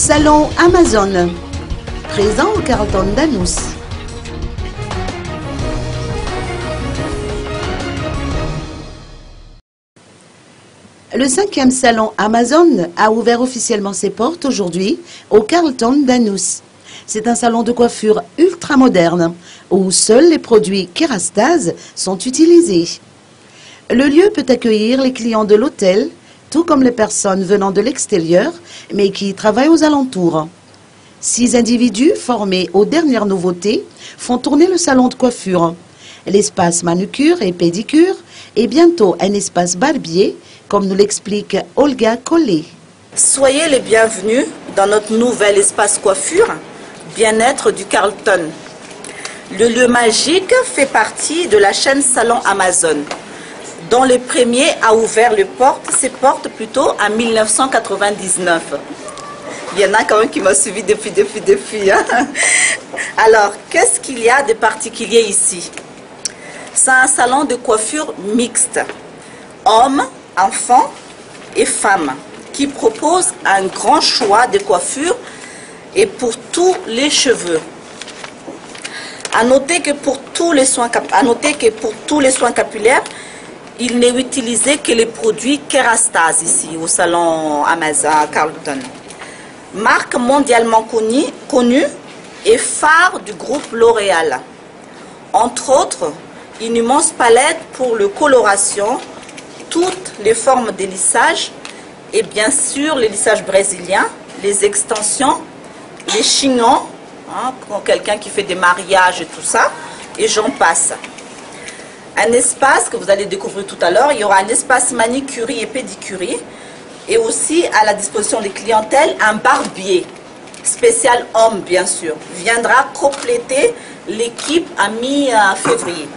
Salon Amazon, présent au Carlton d'Anous. Le 5e salon Amazon a ouvert officiellement ses portes aujourd'hui au Carlton d'Anous. C'est un salon de coiffure ultra moderne où seuls les produits Kerastase sont utilisés. Le lieu peut accueillir les clients de l'hôtel, tout comme les personnes venant de l'extérieur, mais qui travaillent aux alentours. 6 individus formés aux dernières nouveautés font tourner le salon de coiffure. L'espace manucure et pédicure et bientôt un espace barbier, comme nous l'explique Olga Collet. Soyez les bienvenus dans notre nouvel espace coiffure, bien-être du Carlton. Le lieu magique fait partie de la chaîne Salon Amazon, dont le premier a ouvert ses portes plutôt en 1999. Il y en a quand même qui m'ont suivi depuis. Hein? Alors, qu'est-ce qu'il y a de particulier ici? C'est un salon de coiffure mixte, hommes, enfants et femmes, qui propose un grand choix de coiffures et pour tous les cheveux. À noter que pour tous les soins capillaires, il n'est utilisé que les produits Kerastase ici au salon Amazon Carlton. Marque mondialement connue et phare du groupe L'Oréal. Entre autres, une immense palette pour le coloration, toutes les formes de lissage et bien sûr les lissages brésiliens, les extensions, les chignons, hein, pour quelqu'un qui fait des mariages et tout ça, et j'en passe. Un espace que vous allez découvrir tout à l'heure, il y aura un espace manicurie et pédicurie, et aussi à la disposition des clientèles, un barbier, spécial homme bien sûr, viendra compléter l'équipe à mi-février.